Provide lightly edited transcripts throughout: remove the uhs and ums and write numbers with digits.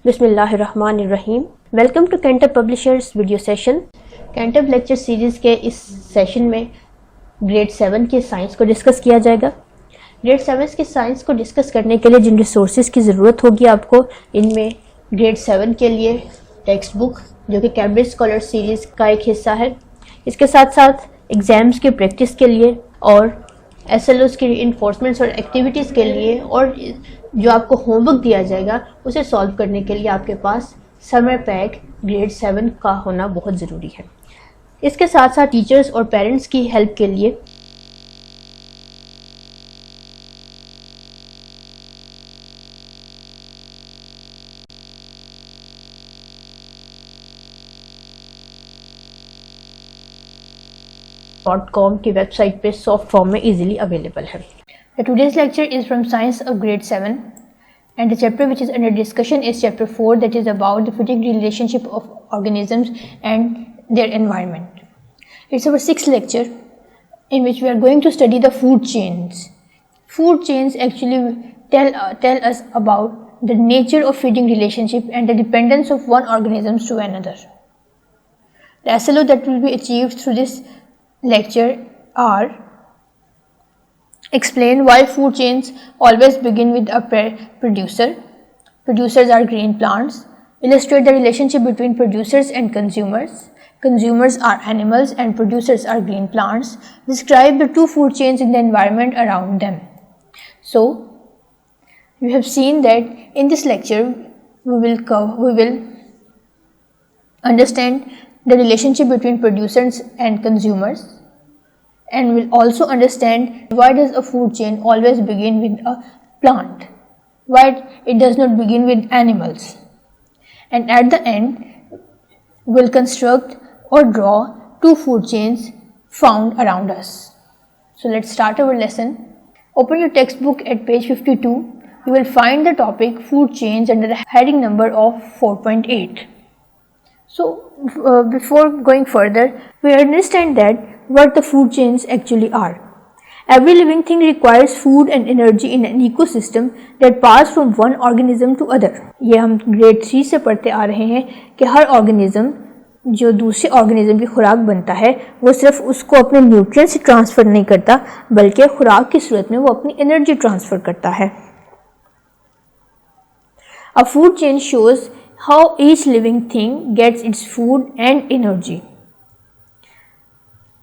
बिस्मिल्लाहिर्रहमानिर्रहीम। Welcome to Cantab publishers video session. Cantab lecture series के इस सेशन में ग्रेड 7 के साइंस को डिस्कस किया जाएगा। ग्रेड 7 के साइंस को डिस्कस करने के लिए जिन रिसोर्सेज की ज़रूरत होगी आपको, इनमें ग्रेड 7 के लिए टेक्स्ट बुक जो कि कैम्ब्रिज स्कॉलर सीरीज़ का एक हिस्सा है, इसके साथ साथ एग्ज़ाम्स की प्रैक्टिस के लिए और SLOs की इन्फोर्समेंट्स और एक्टिविटीज़ के लिए और जो आपको होमवर्क दिया जाएगा उसे सॉल्व करने के लिए आपके पास समर पैक ग्रेड 7 का होना बहुत ज़रूरी है। इसके साथ साथ टीचर्स और पेरेंट्स की हेल्प के लिए .com की वेबसाइट पे सॉफ्ट फॉर्म में इजीली अवेलेबल है। Today's lecture is from Science of Grade 7 and the chapter which is under discussion is chapter 4, that is about the physical relationship of organisms and their environment. It's our 6th lecture in which we are going to study the food chains. Food chains actually tell us about the nature of feeding relationship and the dependence of one organism to another. The SLO that will be achieved through this lecture are: explain why food chains always begin with a producer. Producers are green plants. Illustrate the relationship between producers and consumers. Consumers are animals and producers are green plants. Describe the two food chains in the environment around them. So, you have seen that in this lecture we will understand the relationship between producers and consumers, and will also understand why does a food chain always begin with a plant, why it does not begin with animals, and at the end we'll construct or draw two food chains found around us. So let's start our lesson. Open your textbook at page 52. You will find the topic food chains under the heading number of 4.8. So before going further, we understand that what the food chains actually are. Every living thing requires food and energy in an ecosystem that pass from one organism to other. ये हम grade 3 से पढ़ते आ रहे हैं कि हर organism जो दूसरे organism की खुराक बनता है वो सिर्फ उसको अपने न्यूट्रिएंट्स से ट्रांसफ़र नहीं करता, बल्कि खुराक की सूरत में वो अपनी एनर्जी ट्रांसफ़र करता है। A food chain shows how each living thing gets its food and energy.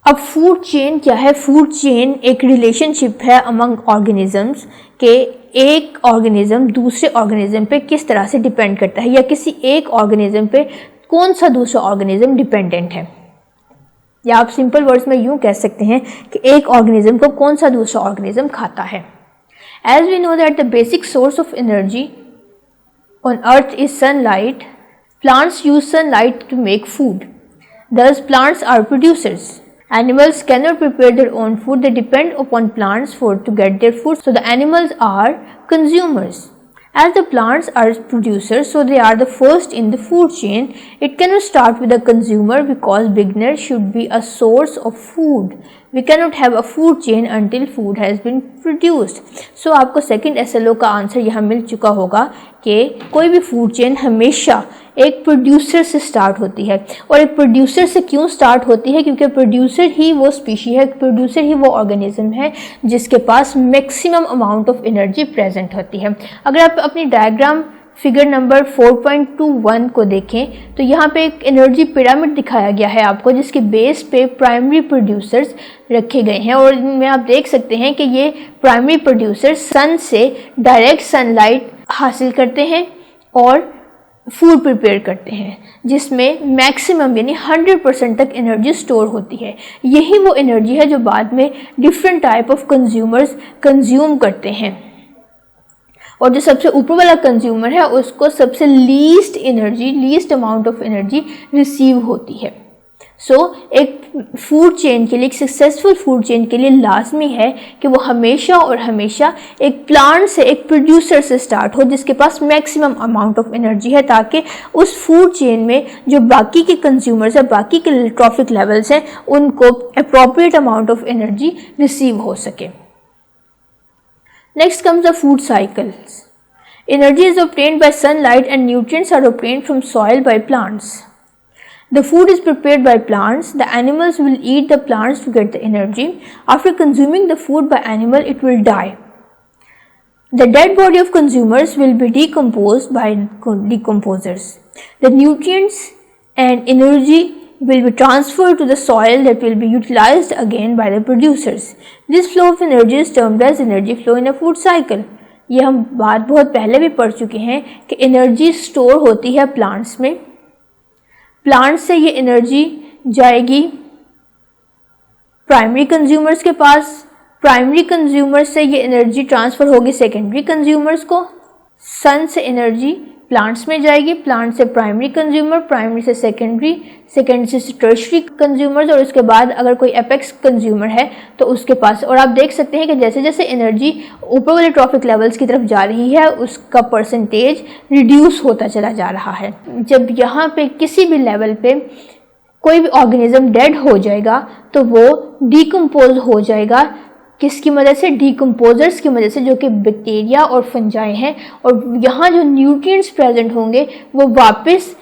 अब फूड चेन क्या है? फूड चेन एक रिलेशनशिप है अमंग ऑर्गेनिजम्स के एक ऑर्गेनिज्म दूसरे ऑर्गेनिज्म पे किस तरह से डिपेंड करता है, या किसी एक ऑर्गेनिज्म पे कौन सा दूसरा ऑर्गेनिज्म डिपेंडेंट है। या आप सिंपल वर्ड्स में यूं कह सकते हैं कि एक ऑर्गेनिज्म को कौन सा दूसरा ऑर्गेनिज्म खाता है। As we know that the basic source of energy on earth is sunlight. Plants use sunlight to make food. Thus plants are producers. Animals cannot prepare their own food. They depend upon plants to get their food. So the animals are consumers. As the plants are producers, so they are the first in the food chain. It cannot start with a consumer because beginner should be a source of food. We cannot have a food chain until food has been produced. So आपको second SLO का answer यहाँ मिल चुका होगा कि कोई भी food chain हमेशा एक प्रोड्यूसर से स्टार्ट होती है। और एक प्रोड्यूसर से क्यों स्टार्ट होती है? क्योंकि प्रोड्यूसर ही वो स्पीशी है, प्रोड्यूसर ही वो ऑर्गेनिज्म है जिसके पास maximum amount of energy present होती है। अगर आप अपनी डायग्राम फिगर नंबर 4.21 को देखें तो यहाँ पे एक एनर्जी पिरामिड दिखाया गया है आपको, जिसके बेस पे प्राइमरी प्रोड्यूसर्स रखे गए हैं। और इनमें आप देख सकते हैं कि ये प्राइमरी प्रोड्यूसर्स सन से डायरेक्ट सनलाइट हासिल करते हैं और फूड प्रिपेयर करते हैं, जिसमें मैक्सिमम यानी 100% तक एनर्जी स्टोर होती है। यही वो एनर्जी है जो बाद में different type of consumers consume करते हैं, और जो सबसे ऊपर वाला कंज्यूमर है उसको सबसे least amount of energy receive होती है। सो एक फूड चेन के लिए, एक सक्सेसफुल फूड चेन के लिए लाजमी है कि वो हमेशा और हमेशा एक प्लांट से, एक प्रोड्यूसर से स्टार्ट हो जिसके पास मैक्सिमम अमाउंट ऑफ एनर्जी है, ताकि उस फूड चेन में जो बाकी के कंज्यूमर्स हैं, बाकी के ट्रॉफिक लेवल्स हैं, उनको appropriate amount of energy receive हो सके। Next comes the food cycles. Energy is obtained by sunlight and nutrients are obtained from soil by plants. The food is prepared by plants. The animals will eat the plants to get the energy. After consuming the food by animal, it will die. The dead body of consumers will be decomposed by decomposers. The nutrients and energy will be transferred to the soil that will be utilized again by the producers. This flow of energy is termed as energy flow in a food cycle. ये हम बात बहुत पहले भी पढ़ चुके हैं कि एनर्जी स्टोर होती है प्लांट्स में. प्लांट्स से ये एनर्जी जाएगी प्राइमरी कंज्यूमर्स के पास. प्राइमरी कंज्यूमर्स से ये एनर्जी ट्रांसफ़र होगी सेकेंडरी कंज्यूमर्स को. सन से एनर्जी प्लांट्स में जाएगी, प्लांट से प्राइमरी कंज्यूमर, प्राइमरी से सेकेंडरी, सेकेंडरी से टर्शरी कंज्यूमर्स और उसके बाद अगर कोई एपेक्स कंज्यूमर है तो उसके पास. और आप देख सकते हैं कि जैसे जैसे एनर्जी ऊपर वाले ट्रॉफिक लेवल्स की तरफ जा रही है उसका परसेंटेज रिड्यूस होता चला जा रहा है. जब यहाँ पे किसी भी लेवल पे कोई भी ऑर्गेनिज्म डेड हो जाएगा तो वो डिकम्पोज हो जाएगा. किसकी मदद से? डिकम्पोजर्स की मदद से, जो कि बैक्टीरिया और फंजाई हैं. और यहाँ जो न्यूट्रिएंट्स प्रेजेंट होंगे वो वापस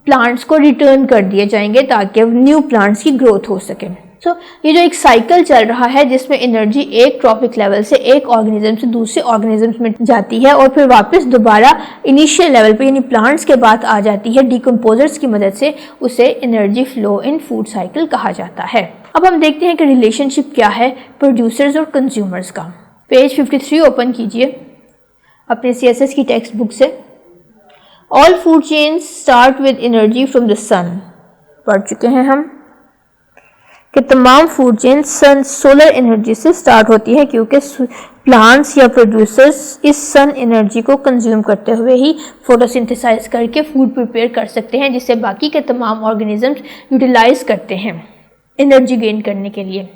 प्लांट्स को रिटर्न कर दिए जाएंगे ताकि न्यू प्लांट्स की ग्रोथ हो सके. सो ये जो एक साइकिल चल रहा है जिसमें एनर्जी एक ट्रॉपिक लेवल से एक ऑर्गेनिज्म से दूसरे ऑर्गेनिज्म में जाती है और फिर वापस दोबारा इनिशियल लेवल पे यानी प्लांट्स के बाद आ जाती है डिकम्पोजर्स की मदद से, उसे energy flow in food cycle कहा जाता है. अब हम देखते हैं कि रिलेशनशिप क्या है प्रोड्यूसर्स और कंज्यूमर्स का. पेज 53 ओपन कीजिए अपने CSS की टेक्स्ट बुक से. All food chains start with energy from the sun. पढ़ चुके हैं हम कि तमाम food chain sun solar energy से स्टार्ट होती है क्योंकि प्लांट्स या प्रोड्यूसर्स इस सन एनर्जी को कंज्यूम करते हुए ही फोटोसिंथेसाइज करके फूड प्रिपेयर कर सकते हैं जिसे बाकी के तमाम ऑर्गेनिजम्स यूटिलाइज करते हैं एनर्जी गेन करने के लिए.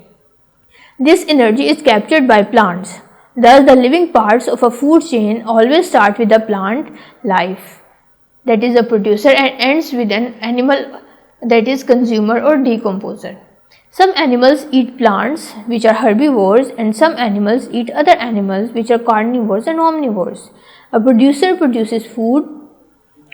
This energy is captured by plants. Thus the living parts of a food chain always start with a plant life, that is a producer, and ends with an animal, that is consumer or decomposer. Some animals eat plants which are herbivores and some animals eat other animals which are carnivores and omnivores. A producer produces food,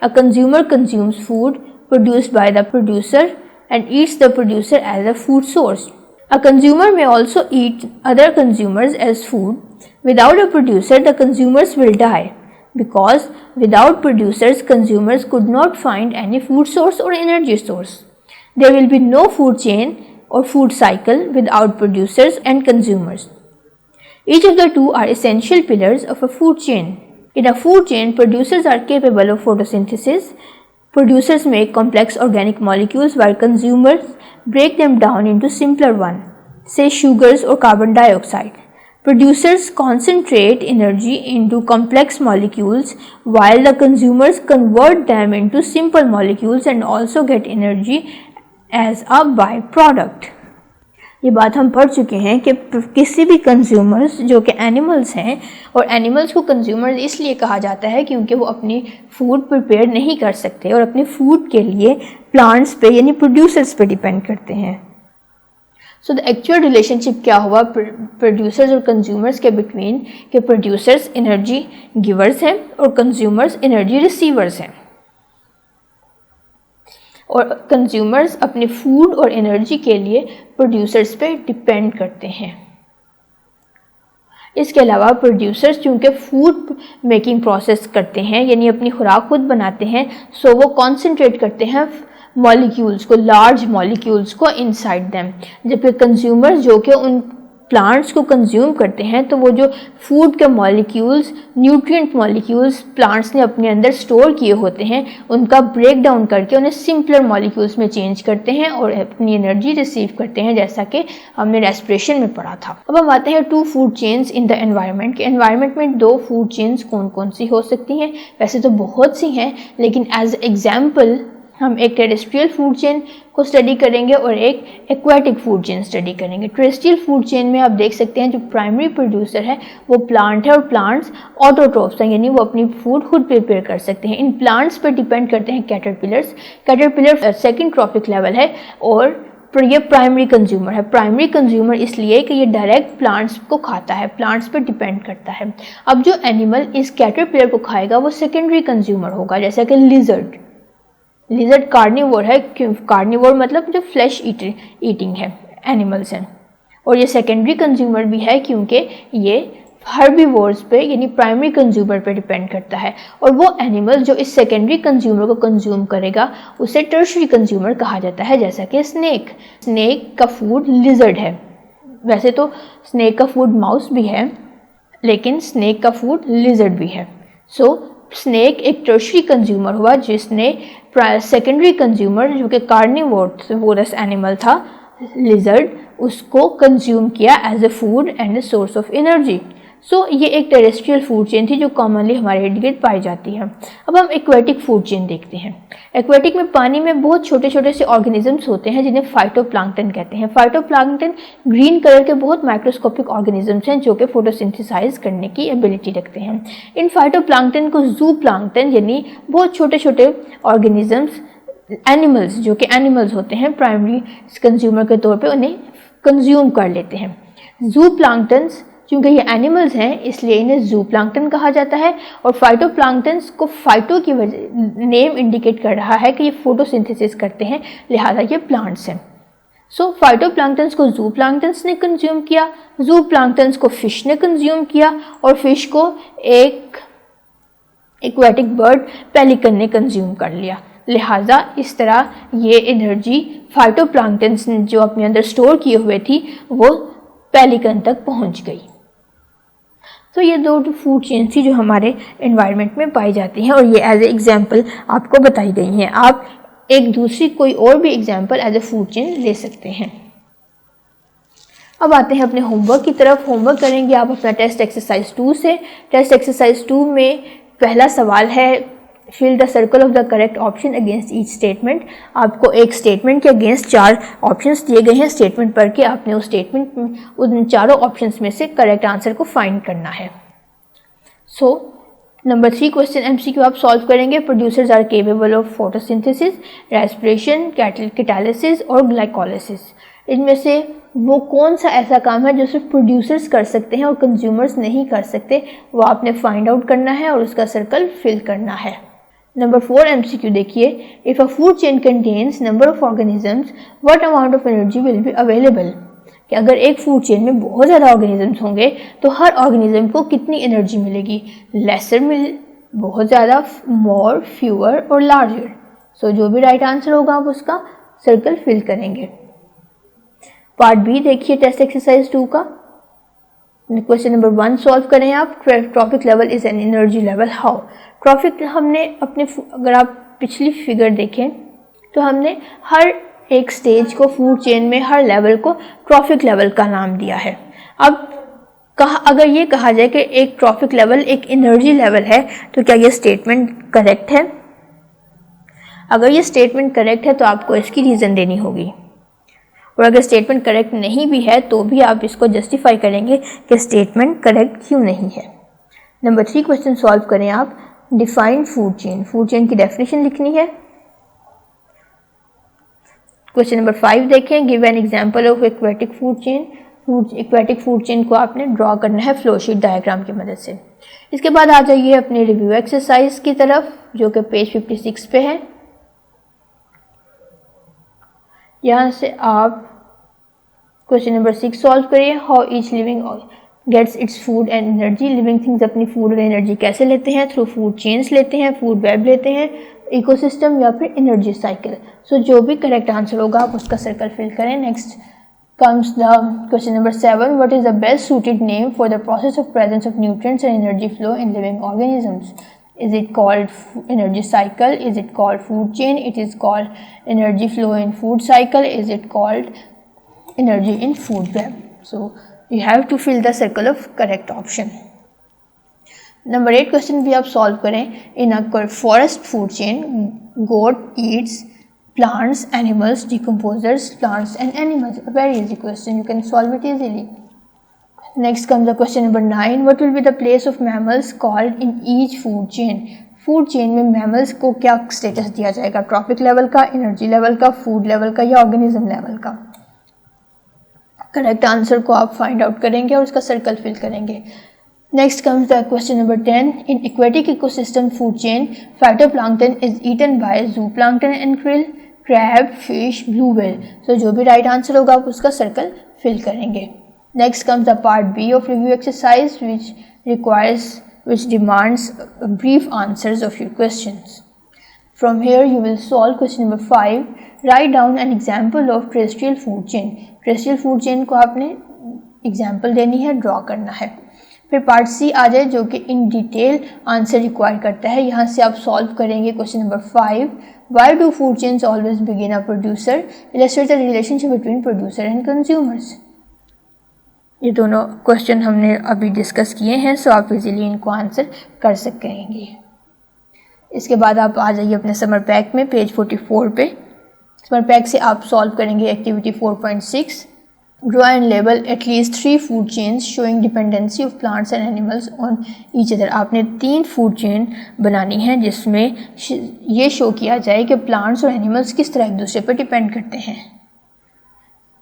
a consumer consumes food produced by the producer and eats the producer as a food source. A consumer may also eat other consumers as food. Without a producer, the consumers will die because without producers, consumers could not find any food source or energy source. There will be no food chain or food cycle without producers and consumers. Each of the two are essential pillars of a food chain. In a food chain, producers are capable of photosynthesis. Producers make complex organic molecules while consumers break them down into simpler ones, say sugars or carbon dioxide. Producers concentrate energy into complex molecules while the consumers convert them into simple molecules and also get energy as a byproduct. ये बात हम पढ़ चुके हैं कि किसी भी consumers जो कि एनिमल्स हैं, और एनिमल्स को कंज्यूमर्स इसलिए कहा जाता है क्योंकि वो अपनी फूड प्रिपेयर नहीं कर सकते और अपने फूड के लिए प्लांट्स पे यानी प्रोड्यूसर्स पे डिपेंड करते हैं. सो द एक्चुअल रिलेशनशिप क्या हुआ प्रोड्यूसर्स और कंज्यूमर्स के बिटवीन कि प्रोड्यूसर्स एनर्जी गिवर्स हैं और कंज्यूमर्स एनर्जी रिसीवर्स हैं, और कंज्यूमर्स अपने फूड और एनर्जी के लिए प्रोड्यूसर्स पे डिपेंड करते हैं. इसके अलावा प्रोड्यूसर्स चूँकि फूड मेकिंग प्रोसेस करते हैं यानी अपनी खुराक खुद बनाते हैं, सो वो कॉन्सेंट्रेट करते हैं मॉलिक्यूल्स को, लार्ज मॉलिक्यूल्स को इनसाइड देम. जबकि कंज्यूमर्स जो कि उन प्लांट्स को कंज्यूम करते हैं तो वो जो फूड के मॉलिक्यूल्स, न्यूट्रिएंट मॉलिक्यूल्स प्लांट्स ने अपने अंदर स्टोर किए होते हैं उनका ब्रेक डाउन करके उन्हें सिंपलर मॉलिक्यूल्स में चेंज करते हैं और अपनी एनर्जी रिसीव करते हैं, जैसा कि हमने रेस्पिरेशन में पढ़ा था. अब हम आते हैं to food chains in the environment. के एनवायरनमेंट में दो फूड चेन्स कौन कौन सी हो सकती हैं? वैसे तो बहुत सी हैं, लेकिन एज एग्जाम्पल हम एक टेरेस्ट्रियल फूड चेन को स्टडी करेंगे और एक एक्वाटिक फूड चेन स्टडी करेंगे. टेरेस्ट्रियल फूड चेन में आप देख सकते हैं जो प्राइमरी प्रोड्यूसर है वो प्लांट है और प्लांट्स ऑटोट्रोफ्स हैं यानी वो अपनी फूड खुद प्रिपेयर कर सकते हैं. इन प्लांट्स पर डिपेंड करते हैं caterpillars. Caterpillar second trophic level है और ये प्राइमरी कंज्यूमर है। प्राइमरी कंज्यूमर इसलिए कि ये डायरेक्ट प्लांट्स को खाता है, प्लांट्स पे डिपेंड करता है। अब जो एनिमल इस कैटरपिलर को खाएगा वो सेकेंडरी कंज्यूमर होगा, जैसा कि लिजर्ड कार्निवोर है, कार्निवोर मतलब जो फ्लैश ईटिंग है एनिमल्स हैं, और ये सेकेंडरी कंज्यूमर भी है क्योंकि ये हर्बीवोर्स पे यानी प्राइमरी कंज्यूमर पे डिपेंड करता है। और वो एनिमल जो इस सेकेंडरी कंज्यूमर को कंज्यूम करेगा उसे टर्शरी कंज्यूमर कहा जाता है, जैसा कि स्नेक का फूड लिजर्ड है। वैसे तो स्नेक का फूड माउस भी है, लेकिन स्नेक का फूड लिजर्ड भी है। सो स्नेक एक टर्शरी कंज्यूमर हुआ जिसने सेकेंडरी कंज्यूमर जो कि कार्निवोरस एनिमल था लिजर्ड, उसको कंज्यूम किया as a food and a source of energy. So ये एक टेरेस्ट्रियल फूड चेन थी जो कॉमनली हमारे इर्द गिर्द पाई जाती है। अब हम एक्वेटिक फूड चेन देखते हैं। एक्वेटिक में पानी में बहुत छोटे छोटे से ऑर्गेनिजम्स होते हैं जिन्हें फाइटोप्लैंक्टन कहते हैं। फाइटोप्लैंक्टन ग्रीन कलर के बहुत माइक्रोस्कोपिक ऑर्गेनिजम्स हैं जो कि फोटोसिंथेसाइज करने की एबिलिटी रखते हैं। इन फाइटोप्लैंक्टन को जूप्लैंक्टन यानी बहुत छोटे छोटे ऑर्गेनिजम्स एनिमल्स जो कि एनिमल्स होते हैं प्राइमरी कंज्यूमर के तौर पे उन्हें कंज्यूम कर लेते हैं। जूप्लैंक्टन्स क्योंकि ये एनिमल्स हैं इसलिए इन्हें जूप्लैंक्टन कहा जाता है। और फाइटोप्लैंक्टन्स को फाइटो की वजह नेम इंडिकेट कर रहा है कि ये फोटोसिंथेसिस करते हैं, लिहाजा ये प्लांट्स हैं। सो फाइटोप्लैंक्टन्स को जूप्लैंक्टन्स ने कंज्यूम किया, जूप्लैंक्टन्स को फिश ने कंज्यूम किया और फिश को एक एक्वेटिक बर्ड पेलिकन ने कंज्यूम कर लिया। लिहाजा इस तरह ये एनर्जी फाइटोप्लैंक्टन्स ने जो अपने अंदर स्टोर किए हुए थी वो पेलिकन तक पहुंच गई। तो ये दो फूड चेन थी जो हमारे एनवायरनमेंट में पाई जाती हैं और ये एज ए एग्जाम्पल आपको बताई गई हैं। आप एक दूसरी कोई और भी example as a food chain ले सकते हैं। अब आते हैं अपने होमवर्क की तरफ। होमवर्क करेंगे आप अपना टेस्ट एक्सरसाइज 2 से। टेस्ट एक्सरसाइज 2 में पहला सवाल है fill the circle of the correct option against each statement. आपको एक स्टेटमेंट के अगेंस्ट 4 ऑप्शंस दिए गए हैं। स्टेटमेंट पढ़ के आपने उस स्टेटमेंट में उन चारों ऑप्शंस में से करेक्ट आंसर को फाइंड करना है। सो नंबर 3 क्वेश्चन एमसीक्यू आप सॉल्व करेंगे। Producers are capable of photosynthesis, respiration, catalysis और ग्लाइकोलिसिस। इनमें से वो कौन सा ऐसा काम है जो सिर्फ प्रोड्यूसर्स कर सकते हैं और कंज्यूमर्स नहीं कर सकते, वो आपने फाइंड आउट करना है और उसका सर्कल फिल करना है। नंबर 4 एमसीक्यू देखिए। If a food chain contains number of organisms what amount of energy will be available. कि अगर एक फूड चेन में बहुत ज़्यादा ऑर्गेनिजम्स होंगे तो हर ऑर्गेनिज्म को कितनी एनर्जी मिलेगी। लेसर बहुत ज़्यादा, मोर, फ्यूअर और लार्जर। सो जो भी राइट आंसर होगा आप उसका सर्कल फिल करेंगे। पार्ट बी देखिए टेस्ट एक्सरसाइज 2 का। क्वेश्चन नंबर 1 सॉल्व करें आप। Trophic level is an energy level how. Trophic हमने अपने अगर आप पिछली फिगर देखें तो हमने हर एक स्टेज को फूड चेन में हर लेवल को ट्रॉफिक लेवल का नाम दिया है। अब अगर ये कहा जाए कि एक ट्रॉफिक लेवल एक एनर्जी लेवल है तो क्या ये स्टेटमेंट करेक्ट है? अगर ये स्टेटमेंट करेक्ट है तो आपको इसकी रीज़न देनी होगी, और अगर स्टेटमेंट करेक्ट नहीं भी है तो भी आप इसको जस्टिफाई करेंगे कि स्टेटमेंट करेक्ट क्यों नहीं है। नंबर 3 क्वेश्चन सॉल्व करें आप। Define food chain. Food chain की डेफिनेशन लिखनी है। क्वेश्चन नंबर 5 देखें। Give an example of aquatic food chain. Aquatic food chain को आपने ड्रॉ करना है फ्लोशीट डायग्राम की मदद से। इसके बाद आ जाइए अपने रिव्यू एक्सरसाइज की तरफ जो कि पेज 56 पे है। यहाँ से आप क्वेश्चन नंबर 6 सॉल्व करिए। How each living gets its food and energy. Living things अपनी फूड और एनर्जी कैसे लेते हैं? थ्रू फूड चेन्स लेते हैं, फूड वेब लेते हैं, इकोसिस्टम या फिर एनर्जी साइकिल। सो जो भी करेक्ट आंसर होगा आप उसका सर्कल फिल करें। Next comes the question number 7. What is the best suited name for the process of presence of nutrients and energy flow in living organisms? Is it called energy cycle? Is it called food chain? It is called energy flow in food cycle. Is it called energy in food web? So you have to fill the circle of correct option. Number 8 question भी आप solve करें. In a forest food chain, goat eats plants, animals, decomposers, plants and animals. A very easy question. You can solve it easily. Next comes the question number 9. What will be the place of mammals called in each food chain? Food chain में mammals को क्या status दिया जाएगा, trophic level का, energy level का, food level का या organism level का। करेक्ट आंसर को आप फाइंड आउट करेंगे और उसका सर्कल फिल करेंगे। Next comes the question number 10। In aquatic ecosystem food chain phytoplankton is eaten by zooplankton and krill, crab, fish, blue whale. So जो भी राइट आंसर होगा आप उसका सर्कल फिल करेंगे। Next comes the part B of review exercise which demands brief answers of your questions. From here you will solve question number 5. Write down an example of terrestrial food chain. Terrestrial food chain को आपने example देनी है, draw करना है। फिर part सी आ जाए जो कि इन डिटेल आंसर रिक्वायर करता है। यहाँ से आप सॉल्व करेंगे question number 5। Why do food chains always begin a producer? Illustrate the relationship between producer and consumers. ये दोनों क्वेश्चन हमने अभी डिस्कस किए हैं, सो आप इजीली इनको आंसर कर सकेंगे। इसके बाद आप आ जाइए अपने समर पैक में, पेज 44 पे। समर पैक से आप सॉल्व करेंगे activity 4.6। Draw and label at least 3 food chains showing dependency of plants and animals on each other. आपने 3 फूड चेन बनानी है जिसमें ये शो किया जाए कि प्लांट्स और एनिमल्स किस तरह एक दूसरे पर डिपेंड करते हैं।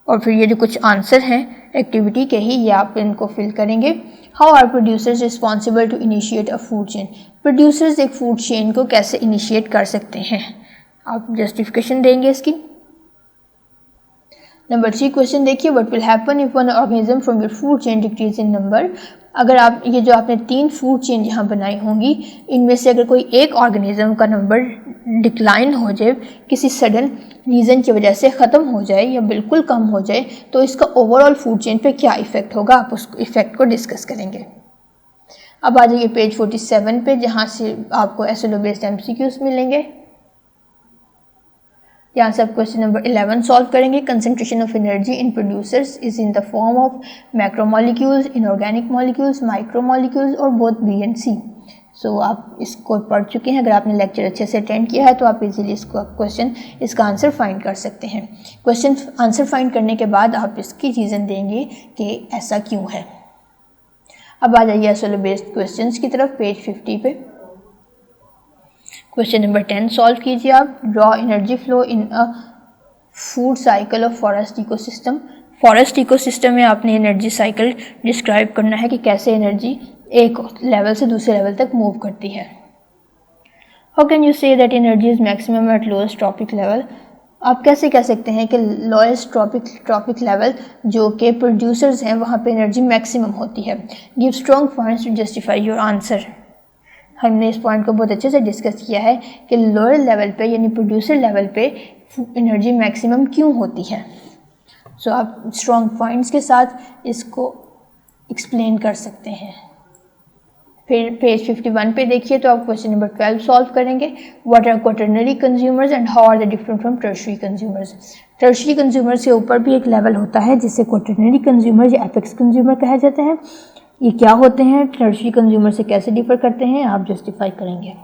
और फिर ये जो कुछ आंसर हैं एक्टिविटी के ही, ये आप इनको फिल करेंगे। How are producers responsible to initiate a food chain? Producers एक फूड चेन को कैसे इनिशिएट कर सकते हैं, आप जस्टिफिकेशन देंगे इसकी। नंबर 3 क्वेश्चन देखिए, what will happen if one organism from your food chain decrease in number. अगर आप ये जो आपने 3 फूड चेन यहाँ बनाई होंगी, इनमें से अगर कोई एक ऑर्गेनिज्म का नंबर डिक्लाइन हो जाए, किसी सडन रीज़न की वजह से ख़त्म हो जाए या बिल्कुल कम हो जाए, तो इसका ओवरऑल फूड चेन पे क्या इफ़ेक्ट होगा, आप उस इफ़ेक्ट को डिस्कस करेंगे। अब आ जाइए पेज 47 पे, जहाँ से आपको SLO बेस्ड MCQs मिलेंगे। यहाँ से आप क्वेश्चन नंबर 11 सॉल्व करेंगे। Concentration of energy in producers is in the form of macromolecules, inorganic molecules, micromolecules और बोथ B and C। सो आप इसको पढ़ चुके हैं, अगर आपने लेक्चर अच्छे से अटेंड किया है तो आप इजीली इसको क्वेश्चन इसका आंसर फाइंड कर सकते हैं। क्वेश्चन आंसर फाइंड करने के बाद आप इसकी रीज़न देंगे कि ऐसा क्यों है। अब आ जाइए SLO बेस्ड क्वेश्चंस की तरफ, पेज 50 पे। क्वेश्चन नंबर 10 सॉल्व कीजिए आप। Draw energy flow in a food cycle of forest ecosystem. Forest ecosystem में आपने एनर्जी साइकिल डिस्क्राइब करना है कि कैसे एनर्जी एक लेवल से दूसरे लेवल तक मूव करती है। How can you say that energy is maximum eight lowest trophic level? आप कैसे कह सकते हैं कि लोएस्ट ट्रॉपिक लेवल जो कि प्रोड्यूसर्स हैं वहाँ पे एनर्जी मैक्सिमम होती है? Give strong points to justify your answer. हमने इस पॉइंट को बहुत अच्छे से डिस्कस किया है कि लोअर लेवल पे यानी प्रोड्यूसर लेवल पे एनर्जी मैक्सिमम क्यों होती है। सो आप स्ट्रॉन्ग पॉइंट्स के साथ इसको एक्सप्लेन कर सकते हैं। फिर पेज 51 पे देखिए तो आप क्वेश्चन नंबर 12 सॉल्व करेंगे। What are quaternary consumers and how are they different from tertiary consumers? Tertiary consumers के ऊपर भी एक लेवल होता है जिसे क्वाटरनरी कंज्यूमर या एपेक्स कंज्यूमर कहा जाता है। ये क्या होते हैं, टर्शियरी कंज्यूमर से कैसे डिफर करते हैं, आप जस्टिफाई करेंगे।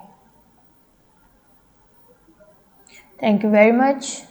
Thank you very much.